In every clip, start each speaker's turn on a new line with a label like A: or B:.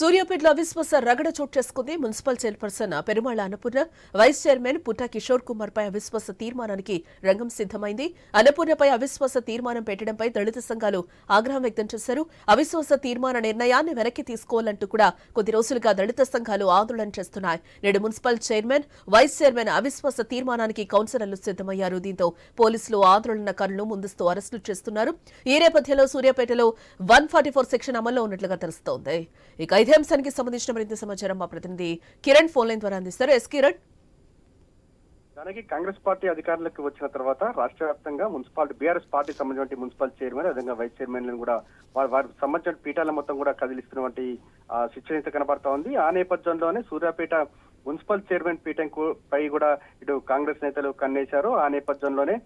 A: సూర్యాపేటలో అవిశ్వాస రగడ చోటు చేసుకుంది. Municipal chairperson Perumala Annapurna, vice chairman Putta Kishore Kumar పై అవిశ్వాస తీర్మానానికి రంగం సిద్దమైంది. అన్నపూర్ణపై అవిశ్వాస తీర్మానం పెట్టడంపై దళిత సంఘాలు ఆగ్రహం వ్యక్తం చేశారు. అవిశ్వాస తీర్మాన నిర్ణయాన్ని వెనక్కి తీసుకోవాలంటూ కూడా కొద్ది రోజులుగా దళిత సంఘాలు ఆందోళన చేస్తున్నాయి. నేడు మున్సిపల్ చైర్మన్, వైస్ చైర్మన్ అవిశ్వాస తీర్మానానికి కౌన్సిలర్లు సిద్దమయ్యారు. దీంతో పోలీసులు ఆందోళనకారులను ముందస్తు అరెస్టులు చేస్తున్నారు. ఈ నేపథ్యంలో సూర్యాపేటలో 144 సెక్షన్ అమల్లో ఉన్నట్లుగా తెలుస్తోంది. ఇక ఇదే అంశానికి సంబంధించిన మరింత సమాచారం మా ప్రతినిధి కిరణ్ ఫోన్ లైన్ ద్వారా అందిస్తారు. కిరణ్,
B: దానికి కాంగ్రెస్ పార్టీ అధికారులకు వచ్చిన తర్వాత రాష్ట్ర వ్యాప్తంగా మున్సిపాలిటీ బీఆర్ఎస్ పార్టీ సంబంధించిన మున్సిపల్ చైర్మన్, అదేవిధంగా వైస్ చైర్మన్లను కూడా వారికి సంబంధించిన పీఠాల మొత్తం కూడా కదిలిస్తున్నటువంటి సిచ్యువేషన్ కనబడతా ఉంది. ఆ నేపథ్యంలోనే సూర్యాపేట మున్సిపల్ చైర్మన్ పీఠం పై కూడా ఇటు కాంగ్రెస్ నేతలు కన్నేశారు. ఆ నేపథ్యంలోనే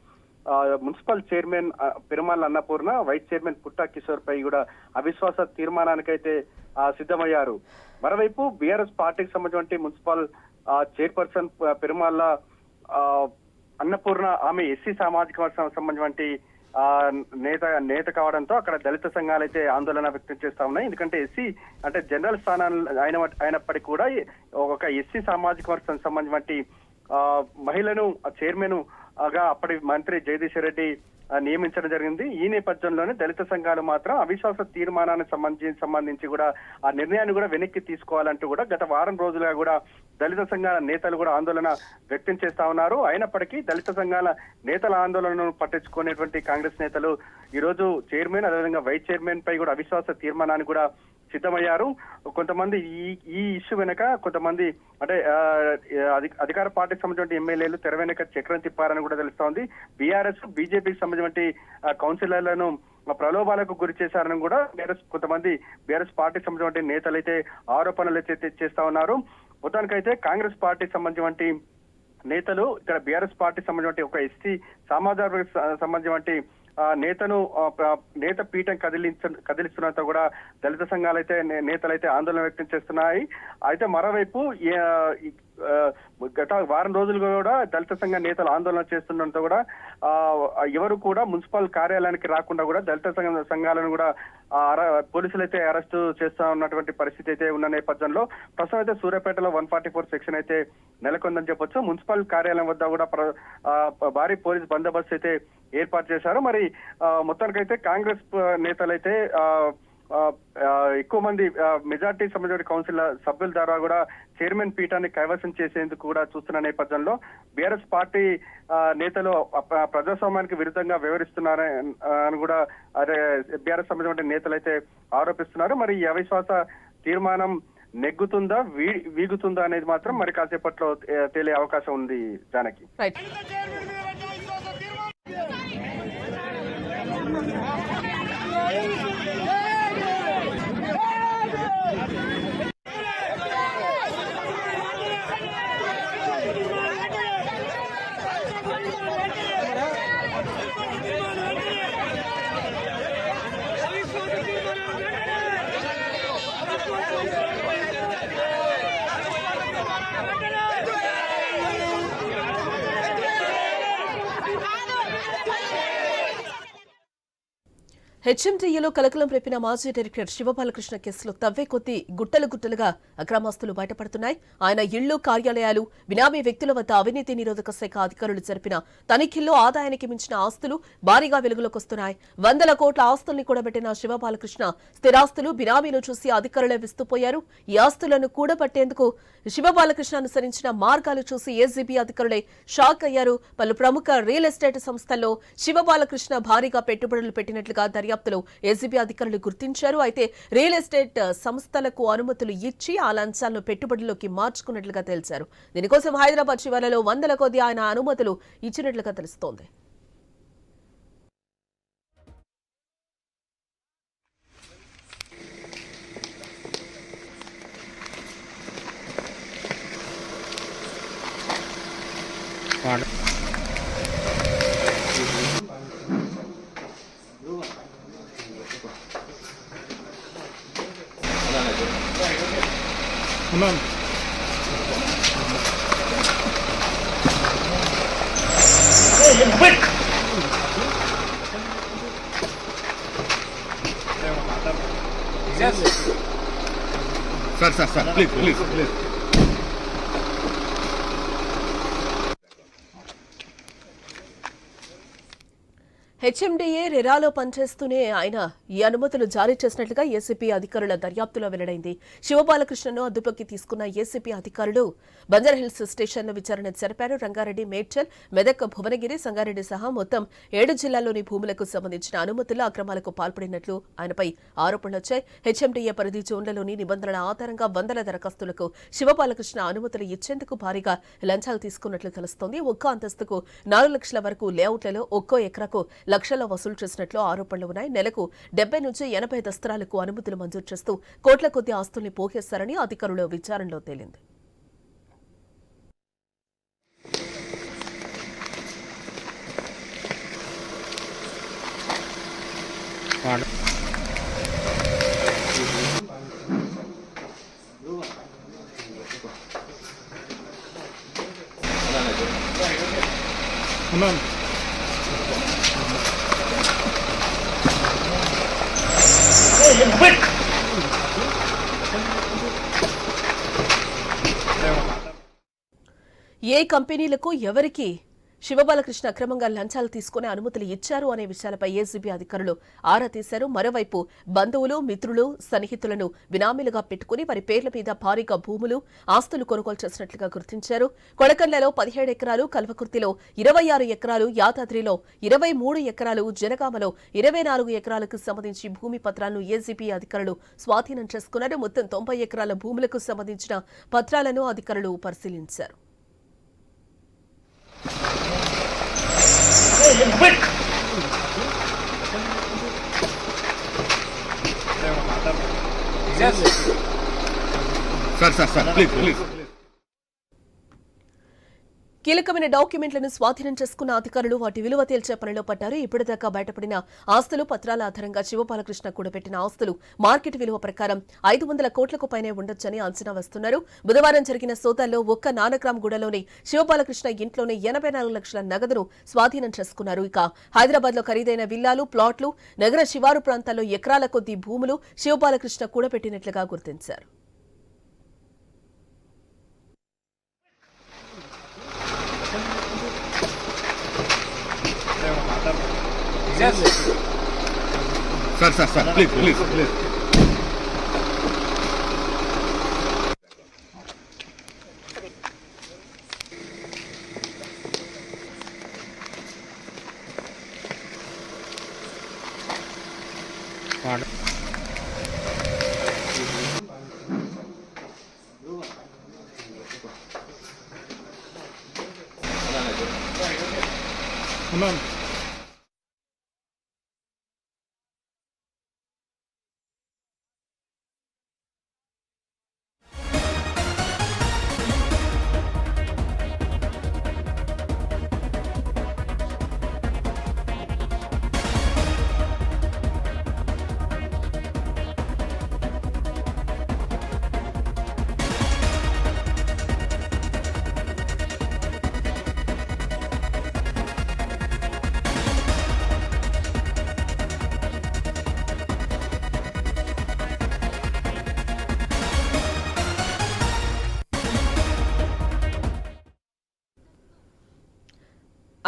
B: municipal chairman Perumala Annapurna, vice chairman Putta Kishore పై కూడా అవిశ్వాస తీర్మానానికైతే సిద్ధమయ్యారు. మరోవైపు బీఆర్ఎస్ పార్టీకి సంబంధించిన మున్సిపల్ చైర్పర్సన్ పెరుమాళ అన్నపూర్ణ, ఆమె ఎస్సీ సామాజిక వర్గానికి సంబంధించిన నేత కావడంతో అక్కడ దళిత సంఘాలు అయితే ఆందోళన వ్యక్తం చేస్తా ఉన్నాయి. ఎందుకంటే ఎస్సీ అంటే జనరల్ స్థానాలు అయినప్పటికీ కూడా ఒక ఎస్సీ సామాజిక వర్గానికి సంబంధించిన మహిళను చైర్మన్ గా అప్పటి మంత్రి జగదీశ్వర్ రెడ్డి నియమించడం జరిగింది. ఈ నేపథ్యంలోనే దళిత సంఘాలు మాత్రం అవిశ్వాస తీర్మానానికి సంబంధించి కూడా ఆ నిర్ణయాన్ని కూడా వెనక్కి తీసుకోవాలంటూ కూడా గత వారం రోజులుగా కూడా దళిత సంఘాల నేతలు కూడా ఆందోళన వ్యక్తం చేస్తా ఉన్నారు. అయినప్పటికీ దళిత సంఘాల నేతల ఆందోళనను పట్టించుకునేటువంటి కాంగ్రెస్ నేతలు ఈ రోజు చైర్మన్, అదేవిధంగా వైస్ చైర్మన్ పై కూడా అవిశ్వాస తీర్మానాన్ని కూడా సిద్ధమయ్యారు. కొంతమంది ఈ ఇష్యూ వెనక కొంతమంది అంటే అధికార పార్టీకి సంబంధించిన ఎమ్మెల్యేలు తెర వెనక చక్రం తిప్పారని కూడా తెలుస్తోంది. బీఆర్ఎస్, బీజేపీకి సంబంధించిన కౌన్సిలర్లను ప్రలోభాలకు గురి చేశారని కూడా కొంతమంది బీఆర్ఎస్ పార్టీకి సంబంధించిన నేతలు అయితే ఆరోపణలు చేస్తా ఉన్నారు. మొత్తానికైతే కాంగ్రెస్ పార్టీకి సంబంధించిన నేతలు ఇక్కడ బీఆర్ఎస్ పార్టీకి సంబంధించిన ఒక ఎస్సీ సమాజానికి సంబంధించిన నేత పీఠం కదిలిస్తున్నంత కూడా దళిత సంఘాలైతే నేతలైతే ఆందోళన వ్యక్తం చేస్తున్నాయి. అయితే మరోవైపు గత వారం రోజులుగా కూడా దళిత సంఘ నేతలు ఆందోళన చేస్తుండటంతో కూడా ఎవరు కూడా మున్సిపల్ కార్యాలయానికి రాకుండా కూడా దళిత సంఘాలను కూడా పోలీసులు అయితే అరెస్టు చేస్తా ఉన్నటువంటి పరిస్థితి అయితే ఉన్న నేపథ్యంలో ప్రస్తుతం అయితే సూర్యాపేటలో 144 సెక్షన్ అయితే నెలకొందని చెప్పొచ్చు. మున్సిపల్ కార్యాలయం వద్ద కూడా భారీ పోలీస్ బందోబస్తు అయితే ఏర్పాటు చేశారు. మరి మొత్తానికైతే కాంగ్రెస్ నేతలైతే ఎక్కువ మంది మెజార్టీ సంబంధించిన కౌన్సిల్ సభ్యుల ద్వారా కూడా చైర్మన్ పీఠాన్ని కైవసం చేసేందుకు కూడా చూస్తున్న నేపథ్యంలో బీఆర్ఎస్ పార్టీ నేతలు ప్రజాస్వామ్యానికి విరుద్ధంగా వ్యవహరిస్తున్నారని కూడా బీఆర్ఎస్ సంబంధించిన నేతలు అయితే ఆరోపిస్తున్నారు. మరి ఈ అవిశ్వాస తీర్మానం నెగ్గుతుందా వీగుతుందా అనేది మాత్రం మరి కాసేపట్లో తేలే అవకాశం ఉంది. జానకి,
A: హెచ్ఎంటీఏలో కలకలం రేపిన మాజీ డైరెక్టర్ శివబాలకృష్ణ కేసులో తవ్వే కొద్దీ గుట్టలుగా అక్రమాస్తులు బయటపడుతున్నాయి. ఆయన ఇళ్లు, కార్యాలయాలు, బినామీ వ్యక్తుల వద్ద అవినీతి నిరోధక శాఖ అధికారులు జరిపిన తనిఖీల్లో ఆదాయానికి మించిన ఆస్తులు భారీగా వెలుగులోకి వస్తున్నాయి. 100 కోట్ల ఆస్తుల్ని కూడబెట్టిన శివబాలకృష్ణ స్థిరాస్తులు, బినామీలు చూసి అధికారులే విస్తుపోయారు. ఈ ఆస్తులను కూడబెట్టేందుకు శివబాలకృష్ణ అనుసరించిన మార్గాలు చూసి ఏసీబీ అధికారులే షాక్ అయ్యారు. పలు ప్రముఖ రియల్ ఎస్టేట్ సంస్థల్లో శివబాలకృష్ణ భారీగా పెట్టుబడులు పెట్టినట్లుగా దర్యాప్తులో ఏసీబీ అధికారులు గుర్తించారు. అయితే రియల్ ఎస్టేట్ సంస్థలకు అనుమతులు ఇచ్చి ఆ లంచాలను పెట్టుబడుల్లోకి మార్చుకున్నట్లుగా తెలిసారు. దీనికోసం హైదరాబాద్ శివార్లలో 100 కొద్ది ఆయన అనుమతులు ఇచ్చినట్లుగా తెలుస్తోంది.
C: Sir please.
A: హెచ్ఎండిఏ రెరాలో పనిచేస్తూనే ఆయన ఈ అనుమతులు జారీ చేసినట్లుగా ఏసీపీ అధికారుల దర్యాప్తులో వెల్లడైంది. శివబాలకృష్ణను అదుపులోకి తీసుకున్న ఏసీపీ అధికారులు బంజారాహిల్స్ స్టేషన్లో విచారణ జరిపారు. రంగారెడ్డి, మేడ్చల్, మెదక్, భువనగిరి, సంగారెడ్డి సహా మొత్తం 7 జిల్లాల్లోని భూములకు సంబంధించిన అనుమతుల అక్రమాలకు పాల్పడినట్లు ఆయనపై ఆరోపణలొచ్చాయి. హెచ్ఎండిఏ పరిధి జోన్లలోని నిబంధనల ఆధారంగా వందల దరఖాస్తులకు శివబాలకృష్ణ అనుమతులు ఇచ్చేందుకు భారీగా లంచాలు తీసుకున్నట్లు తెలుస్తోంది. ఒక్కో అంతస్తుకు 4 లక్షల వరకు లేఅవుట్లలో ఒక్కో ఎకరాకు లక్షల్లో వసూలు చేసినట్లు ఆరోపణలు ఉన్నాయి. నెలకు 70 నుంచి 80 దస్తరాలకు అనుమతులు మంజూరు చేస్తూ కోట్ల కొద్ది ఆస్తుల్ని పోగేస్తారని అధికారుల విచారణలో తేలింది. ఏ కంపెనీలకు ఎవరికి శివబాలకృష్ణ అక్రమంగా లంచాలు తీసుకునే అనుమతులు ఇచ్చారు అనే విషయాలపై ఏసీబీ అధికారులు ఆరా తీశారు. మరోవైపు బంధువులు, మిత్రులు, సన్నిహితులను బినామీలుగా పెట్టుకుని వారి పేర్ల మీద భారీగా భూములు, ఆస్తులు కొనుగోలు చేసినట్లుగా గుర్తించారు. కొడకండ్లలో 17 ఎకరాలు, కల్వకుర్తిలో 26 ఎకరాలు, యాదాద్రిలో 23 ఎకరాలు, జనగామలో 24 ఎకరాలకు సంబంధించి భూమి పత్రాలను ఏసీబీ అధికారులు స్వాధీనం చేసుకున్నారు. మొత్తం 90 ఎకరాల భూములకు సంబంధించిన పత్రాలను అధికారులు పరిశీలించారు.
C: Sir please.
A: కీలకమైన డాక్యుమెంట్లను స్వాధీనం చేసుకున్న అధికారులు వాటి విలువ తేల్చే పనిలో పడ్డారు. ఇప్పటిదాకా బయటపడిన ఆస్తులు, పత్రాల ఆధారంగా శివబాలకృష్ణ కూడబెట్టిన ఆస్తులు మార్కెట్ విలువ ప్రకారం 500 కోట్లకు పైనే ఉండొచ్చని అంచనా వేస్తున్నారు. బుధవారం జరిగిన సోదాల్లో ఒక్క నానక్రామ్గూడలోని శివబాలకృష్ణ ఇంట్లోనే 84 లక్షల నగదును స్వాధీనం చేసుకున్నారు. ఇక హైదరాబాద్ లో ఖరీదైన విల్లాలు, ప్లాట్లు, నగర శివారు ప్రాంతాల్లో ఎకరాల కొద్దీ భూములు శివబాలకృష్ణ కూడబెట్టినట్లుగా గుర్తించారు.
C: Sir please.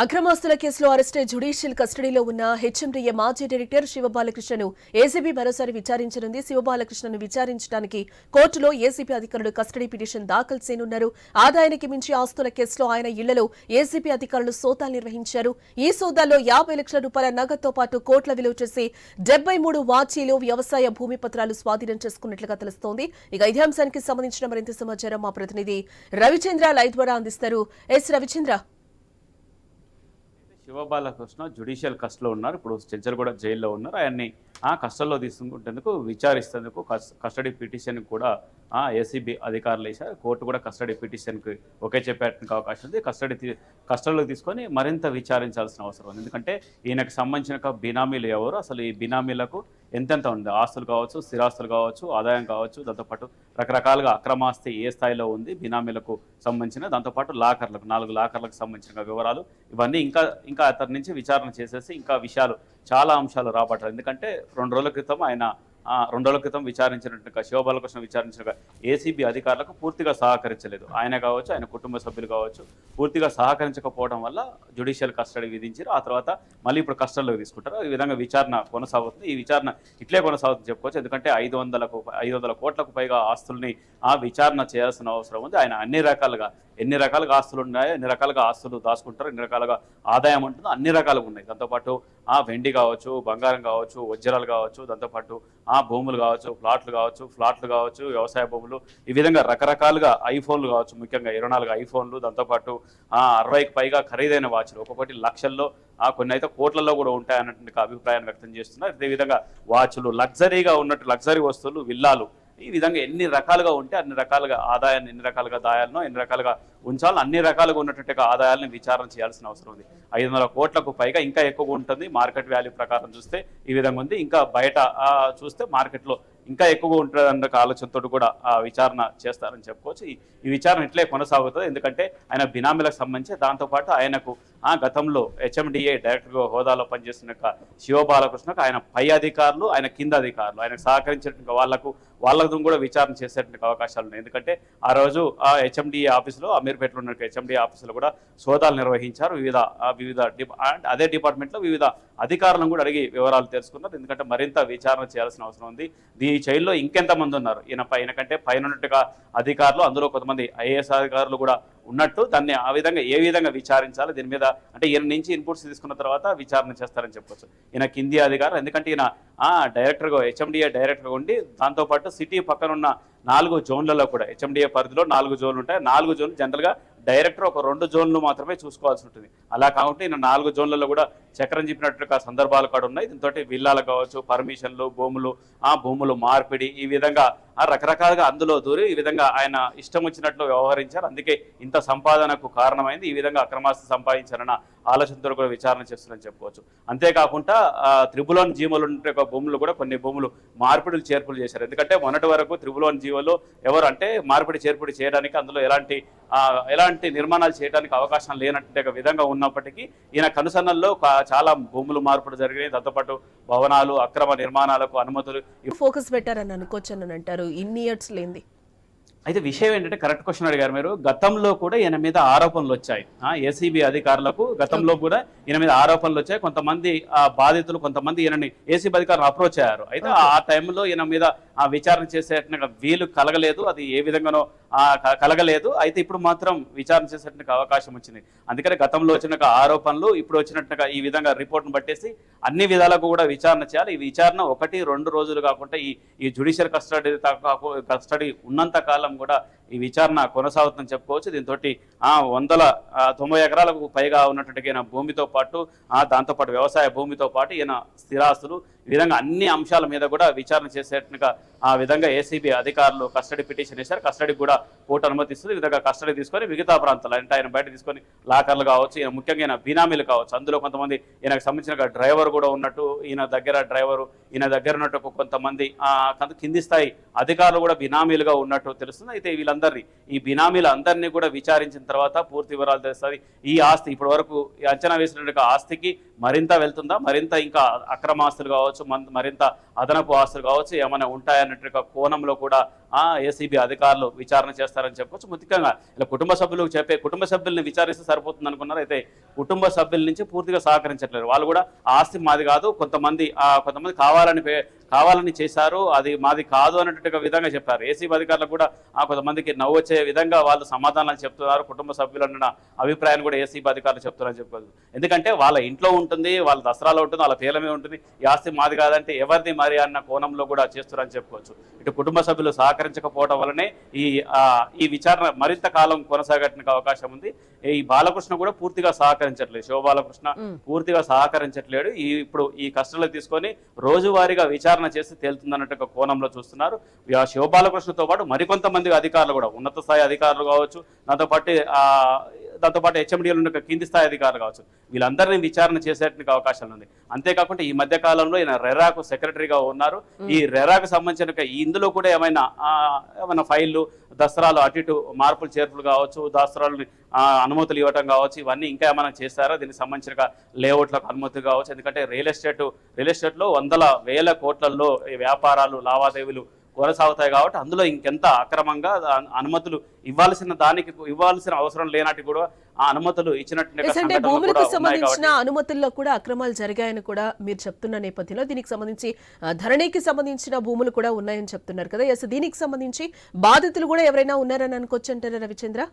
C: అక్రమాస్తుల కేసులో అరెస్టై జ్యుడిషియల్ కస్టడీలో ఉన్న హెచ్ఎండిఏ మాజీ డైరెక్టర్ శివబాలకృష్ణను ఏసీబీ మరోసారి విచారించనుంది. శివబాలకృష్ణను విచారించడానికి కోర్టులో ఏసీబీ అధికారులు కస్టడీ పిటిషన్ దాఖలు చేయనున్నారు. ఆదాయానికి మించి ఆస్తుల కేసులో ఆయన ఇళ్లలో ఏసీబీ అధికారులు సోదాలు నిర్వహించారు. ఈ సోదాల్లో 50 లక్షల రూపాయల నగదుతో పాటు కోట్ల విలువ చేసి 73 వాచీలు, వ్యవసాయ భూమి పత్రాలు స్వాధీనం చేసుకున్నట్లుగా తెలుస్తోంది. ఇక ఇదే అంశానికి సంబంధించిన మరింత సమాచారం మా ప్రతినిధి రవిచంద్ర లైవ్ ద్వారా అందిస్తారు. రవిచంద్ర,
D: శివబాలకృష్ణ జ్యుడిషియల్ కస్టడీలో ఉన్నారు. ఇప్పుడు చెంచల్గూడ జైల్లో ఉన్నారు. ఆయన్ని కస్టడీలో తీసుకుంటేందుకు విచారిస్తేందుకు కస్టడీ పిటిషన్ కూడా ఏసీబీ అధికారులు వేశారు. కోర్టు కూడా కస్టడీ పిటిషన్కి ఓకే చెప్పేటానికి అవకాశం ఉంది. కస్టడీలో తీసుకొని మరింత విచారించాల్సిన అవసరం ఉంది. ఎందుకంటే ఈయనకు సంబంధించిన బినామీలు ఎవరు, అసలు ఈ బినామీలకు ఎంతెంత ఉంది, ఆస్తులు కావచ్చు, స్థిరాస్తులు కావచ్చు, ఆదాయం కావచ్చు, దాంతోపాటు రకరకాలుగా అక్రమాస్తి ఏ స్థాయిలో ఉంది బినామీలకు సంబంధించిన, దాంతోపాటు లాకర్లకు 4 లాకర్లకు సంబంధించిన వివరాలు ఇవన్నీ ఇంకా అతని నుంచి విచారణ చేసేసి ఇంకా విషయాలు చాలా అంశాలు రాబట్టారు. ఎందుకంటే 2 రోజుల క్రితం ఆయన 2 రోజుల క్రితం విచారించినట్టుగా శివబాలకృష్ణ విచారించిన ఏసీబీ అధికారులకు పూర్తిగా సహకరించలేదు. ఆయన కావచ్చు, ఆయన కుటుంబ సభ్యులు కావచ్చు, పూర్తిగా సహకరించకపోవడం వల్ల జ్యుడిషియల్ కస్టడీ విధించారు. ఆ తర్వాత మళ్ళీ ఇప్పుడు కస్టడీలోకి తీసుకుంటారు. ఈ విధంగా విచారణ కొనసాగుతుంది. ఈ విచారణ ఇట్లే కొనసాగుతుంది చెప్పుకోవచ్చు. ఎందుకంటే 500 కోట్లకు పైగా ఆస్తుల్ని విచారణ చేయాల్సిన అవసరం ఉంది. ఆయన ఎన్ని రకాలుగా ఆస్తులు ఉన్నాయో, ఎన్ని రకాలుగా ఆస్తులు దాచుకుంటారు, ఎన్ని రకాలుగా ఆదాయం ఉంటుందో అన్ని రకాలుగా ఉన్నాయి. దాంతోపాటు వెండి కావచ్చు, బంగారం కావచ్చు, వజ్రాలు కావచ్చు, దాంతోపాటు భూములు కావచ్చు, ఫ్లాట్లు కావచ్చు, వ్యవసాయ భూములు, ఈ విధంగా రకరకాలుగా ఐఫోన్లు కావచ్చు, ముఖ్యంగా 24 ఐఫోన్లు, దాంతోపాటు 60కి పైగా ఖరీదైన వాచ్లు, ఒక్కొక్కటి లక్షల్లో, కొన్ని అయితే కోట్లలో కూడా ఉంటాయన్నటువంటి అభిప్రాయాన్ని వ్యక్తం చేస్తున్నారు. అదేవిధంగా వాచ్లు, లగ్జరీగా ఉన్నట్టు లగ్జరీ వస్తువులు, విల్లాలు, ఈ విధంగా ఎన్ని రకాలుగా ఉంటే అన్ని రకాలుగా ఆదాయాన్ని, ఎన్ని రకాలుగా దాయాలను, ఎన్ని రకాలుగా ఉంచాలో అన్ని రకాలుగా ఉన్నటువంటి ఆదాయాలను విచారణ చేయాల్సిన అవసరం ఉంది. 500 కోట్లకు పైగా, ఇంకా ఎక్కువగా ఉంటుంది మార్కెట్ వాల్యూ ప్రకారం చూస్తే ఈ విధంగా ఉంది. ఇంకా బయట చూస్తే మార్కెట్లో ఇంకా ఎక్కువగా ఉంటుందన్న ఆలోచనతో కూడా విచారణ చేస్తారని చెప్పుకోవచ్చు. ఈ విచారణ ఇట్లే కొనసాగుతుంది. ఎందుకంటే ఆయన బినామీలకు సంబంధించి, దాంతోపాటు ఆయనకు గతంలో హెచ్ఎండిఏ డైరెక్టర్ హోదాలో పనిచేస్తున్న శివబాలకృష్ణకు ఆయన పై అధికారులు, ఆయన కింద అధికారులు, ఆయనకు సహకరించిన వాళ్ళకు కూడా విచారణ చేసేటువంటి అవకాశాలు ఉన్నాయి. ఎందుకంటే ఆ రోజు హెచ్ఎండిఏ ఆఫీసులో, అమీర్పేటలో ఉన్న హెచ్ఎండిఏ ఆఫీసులో కూడా సోదాలు నిర్వహించారు. వివిధ అదే డిపార్ట్మెంట్లో వివిధ అధికారులను కూడా అడిగి వివరాలు తెలుసుకున్నారు. ఎందుకంటే మరింత విచారణ చేయాల్సిన అవసరం ఉంది. ఈ చైల్లో ఇంకెంతమంది ఉన్నారు, ఈయన కంటే పైన ఉన్నట్టుగా అధికారులు, అందులో కొంతమంది ఐఏఎస్ అధికారులు కూడా ఉన్నట్టు, దాన్ని ఏ విధంగా విచారించాలి, దీని మీద అంటే ఈయన నుంచి ఇన్పుట్స్ తీసుకున్న తర్వాత విచారణ చేస్తారని చెప్పొచ్చు. ఈయన కింది అధికారులు, ఎందుకంటే ఈయన డైరెక్టర్గా, హెచ్ఎండిఏ డైరెక్టర్గా ఉండి, దాంతోపాటు సిటీ పక్కన ఉన్న 4 జోన్లలో కూడా, హెచ్ఎండిఏ పరిధిలో 4 జోన్లు ఉంటాయి. 4 జోన్లు జనరల్గా డైరెక్టర్ ఒక 2 జోన్లు మాత్రమే చూసుకోవాల్సి ఉంటుంది. అలా కాకుండా ఈయన 4 జోన్లలో కూడా చక్రం చెప్పినట్టుగా సందర్భాలు కూడా ఉన్నాయి. దీంతో విల్లాలు కావచ్చు, పర్మిషన్లు, భూములు మార్పిడి, ఈ విధంగా రకరకాలుగా అందులో దూరి ఈ విధంగా ఆయన ఇష్టం వచ్చినట్లు వ్యవహరించారు. అందుకే ఇంత సంపాదనకు కారణమైంది. ఈ విధంగా అక్రమాస్తి సంపాదించారన్న ఆలోచనతో కూడా విచారణ చేస్తున్నారని చెప్పుకోవచ్చు. అంతేకాకుండా త్రిబులోన్ జీవోలు భూములు కూడా కొన్ని భూములు మార్పిడులు చేర్పులు చేశారు. ఎందుకంటే మొన్నటి వరకు త్రిబులోన్ జీవోలో ఎవరు అంటే మార్పిడి చేర్పిడి చేయడానికి, అందులో ఎలాంటి నిర్మాణాలు చేయడానికి అవకాశం లేనట్టు విధంగా ఉన్నప్పటికీ ఈయన కనుసన్నల్లో చాలా భూములు మార్పులు జరిగినాయి. దాంతోపాటు భవనాలు, అక్రమ నిర్మాణాలకు అనుమతులు
A: ఫోకస్ పెట్టారని అనుకోవచ్చని అంటారు. ఇన్ని ఇయర్స్ లేంది.
D: అయితే విషయం ఏంటంటే, కరెక్ట్ క్వశ్చన్ అడిగారు మీరు. గతంలో కూడా ఈయన మీద ఆరోపణలు వచ్చాయి. ఏసీబీ అధికారులకు గతంలో కూడా ఈయన మీద ఆరోపణలు వచ్చాయి. కొంతమంది బాధితులు, కొంతమంది ఈయనని ఏసీబీ అధికారులు అప్రోచ్ అయ్యారు. అయితే ఆ టైంలో ఈయన మీద విచారణ చేసేట వీలు కలగలేదు, అది ఏ విధంగానో కలగలేదు. అయితే ఇప్పుడు మాత్రం విచారణ చేసేట అవకాశం వచ్చింది. అందుకని గతంలో వచ్చిన ఆరోపణలు ఇప్పుడు వచ్చినట్టుగా ఈ విధంగా రిపోర్ట్ను బట్టేసి అన్ని విధాలకు కూడా విచారణ చేయాలి. ఈ విచారణ 1-2 రోజులు కాకుండా ఈ జ్యుడిషియల్ కస్టడీ ఉన్నంత కాలం కూడా ఈ విచారణ కొనసాగుతుందని చెప్పుకోవచ్చు. దీంతో 190 ఎకరాలకు పైగా ఉన్నటువంటి భూమితో పాటు, దాంతోపాటు వ్యవసాయ భూమితో పాటు ఈయన స్థిరాస్తులు, ఈ విధంగా అన్ని అంశాల మీద కూడా విచారణ చేసేట్టుగా ఆ విధంగా ఏసీబీ అధికారులు కస్టడీ పిటిషన్ వేశారు. కస్టడీ కూడా కోర్టు అనుమతిస్తుంది. ఈ విధంగా కస్టడీ తీసుకొని మిగతా ప్రాంతాలు అంటే ఆయన బయట తీసుకొని లాకర్లు కావచ్చు, ఈయన ముఖ్యంగా ఈయన బినామీలు కావచ్చు, అందులో కొంతమంది ఈయనకు సంబంధించిన డ్రైవర్ కూడా ఉన్నట్టు, ఈయన దగ్గర ఉన్నట్టు కొంతమంది కింది స్థాయి అధికారులు కూడా బినామీలుగా ఉన్నట్టు తెలుస్తుంది. అయితే ఈ బినామీలందరినీ కూడా విచారించిన తర్వాత పూర్తి వివరాలు తెలుస్తుంది. ఈ ఆస్తి ఇప్పటి వరకు అంచనా వేసినట్టుగా ఆస్తికి మరింత వెళ్తుందా, మరింత ఇంకా అక్రమ ఆస్తులు కావచ్చు, మరింత అదనపు ఆస్తులు కావచ్చు, ఏమైనా ఉంటాయన్నట్టుగా కోణంలో కూడా ఏసీబీ అధికారులు విచారణ చేస్తారని చెప్పొచ్చు. ముఖ్యంగా ఇలా కుటుంబ సభ్యుల్ని విచారిస్తే సరిపోతుంది అనుకున్నారు. అయితే కుటుంబ సభ్యుల నుంచి పూర్తిగా సహకరించట్లేదు. వాళ్ళు కూడా ఆస్తి మాది కాదు, కొంతమంది కావాలని చేశారు, అది మాది కాదు అన్నట్టుగా విధంగా చెప్పారు. ఏసీబీ అధికారులు కూడా కొంతమందికి నవ్వు వచ్చే విధంగా వాళ్ళు సమాధానాలు చెప్తున్నారు. కుటుంబ సభ్యులన్న అభిప్రాయాన్ని కూడా ఏసీబీ అధికారులు చెప్తున్నారని చెప్పదు. ఎందుకంటే వాళ్ళ ఇంట్లో ఉంటుంది, వాళ్ళ దసరాలో ఉంటుంది, వాళ్ళ పేర్లమే ఉంటుంది. ఈ ఆస్తి మాది కాదంటే ఎవరిది మరి అన్న కోణంలో కూడా చేస్తున్నారని చెప్పుకోవచ్చు. ఇటు కుటుంబ సభ్యులు సహకరించకపోవడం వల్లనే ఈ విచారణ మరింత కాలం కొనసాగడానికి అవకాశం ఉంది. ఈ బాలకృష్ణ కూడా పూర్తిగా సహకరించట్లేదు, శివబాలకృష్ణ పూర్తిగా సహకరించట్లేడు. ఇప్పుడు ఈ కస్టడీలో తీసుకొని రోజువారీగా విచారణ చేసి తేలుతుందన్నట్టు కోణంలో చూస్తున్నారు. శివబాలకృష్ణతో పాటు మరికొంతమంది అధికారులు కూడా, ఉన్నత స్థాయి అధికారులు కావచ్చు, దాంతో పాటు దాంతోపాటు హెచ్ఎండిలో ఉన్న కింది స్థాయి అధికారులు కావచ్చు, వీళ్ళందరినీ విచారణ చేసేటువంటి అవకాశాలు ఉంది. అంతేకాకుండా ఈ మధ్య కాలంలో ఈయన రెరాకు సెక్రటరీగా ఉన్నారు. ఈ రెరాకు సంబంధించిన ఇందులో కూడా ఏమైనా ఫైళ్లు, దసరాలు అటు ఇటు మార్పులు చేర్పులు కావచ్చు, దసరాలు అనుమతులు ఇవ్వటం కావచ్చు, ఇవన్నీ ఇంకా ఏమైనా చేస్తారా? దీనికి సంబంధించిన లేఅవుట్లకు అనుమతి కావచ్చు. ఎందుకంటే రియల్ ఎస్టేట్లో వందల వేల కోట్లలో ఈ వ్యాపారాలు, లావాదేవీలు కొనసాగుతాయి కాబట్టి అందులో ఇంకెంత అక్రమంగా అనుమతులు ఇవ్వాల్సిన అవసరం లేనట్టు కూడా ఆ అనుమతులు
C: అంటే భూములకు సంబంధించిన అనుమతుల్లో కూడా అక్రమాలు జరిగాయని కూడా మీరు చెప్తున్న నేపథ్యంలో దీనికి సంబంధించి ధరణికి సంబంధించిన భూములు కూడా ఉన్నాయని చెప్తున్నారు కదా. ఎస్, దీనికి సంబంధించి బాధితులు కూడా ఎవరైనా ఉన్నారని అనుకోవచ్చు అంటారా రవిచంద్ర?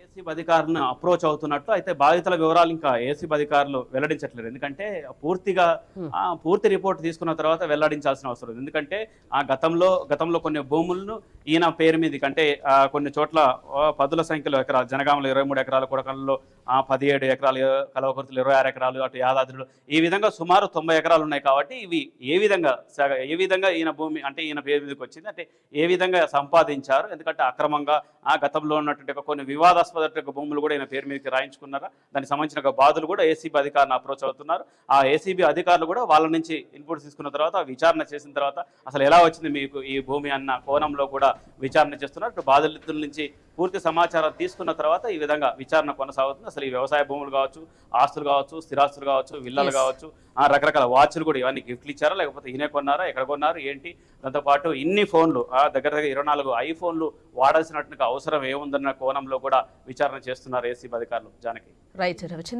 D: ఏసీబీ అధికారులను అప్రోచ్ అవుతున్నట్టు అయితే బాధితుల వివరాలు ఇంకా ఏసీబీ అధికారులు వెల్లడించట్లేదు. ఎందుకంటే పూర్తి రిపోర్ట్ తీసుకున్న తర్వాత వెల్లడించాల్సిన అవసరం ఉంది. ఎందుకంటే ఆ గతంలో కొన్ని భూములను ఈయన పేరు మీదకి, అంటే కొన్ని చోట్ల పదుల సంఖ్యలో ఎకరాలు, జనగామలో 23 ఎకరాలు, కొడకల్లో 17 ఎకరాలు, కలవకుర్తిలో 26 ఎకరాలు, అటు యాదాద్రిలో ఈ విధంగా సుమారు 90 ఎకరాలు ఉన్నాయి. కాబట్టి ఇవి ఏ విధంగా ఈయన భూమి అంటే ఈయన పేరు మీదకి వచ్చింది, అంటే ఏ విధంగా సంపాదించారు, ఎందుకంటే అక్రమంగా ఆ గతంలో ఉన్నటువంటి కొన్ని వివాదాస్పద భూములు కూడా ఈయన పేరు మీదకి రాయించుకున్నారా, దానికి సంబంధించిన బాధలు కూడా ఏసీబీ అధికారులు అప్రోచ్ అవుతున్నారు. ఆ ఏసీబీ అధికారులు కూడా వాళ్ళ నుంచి ఇన్పుట్స్ తీసుకున్న తర్వాత విచారణ చేసిన తర్వాత అసలు ఎలా వచ్చింది మీకు ఈ భూమి అన్న కోణంలో కూడా విచారణ చేస్తున్నారు. ఇప్పుడు బాధితుల నుంచి పూర్తి సమాచారం తీసుకున్న తర్వాత ఈ విధంగా విచారణ కొనసాగుతుంది. అసలు ఈ వ్యవసాయ భూములు కావచ్చు, ఆస్తులు కావచ్చు, స్థిరాస్తులు కావచ్చు, విల్లాలు కావచ్చు, రకరకాల వాచ్లు కూడా ఇవన్నీ గిఫ్ట్లు ఇచ్చారా, లేకపోతే ఈయన కొన్నారా, ఎక్కడ కొన్నారు, ఏంటి, దాంతోపాటు ఇన్ని ఫోన్లు దగ్గర 24 ఐఫోన్లు వాడాల్సినటువంటి అవసరం ఏముందన్న కోణంలో కూడా విచారణ చేస్తున్నారు ఏసీబీ అధికారులు. జానకి.
C: రైట్ రవిచంద్ర.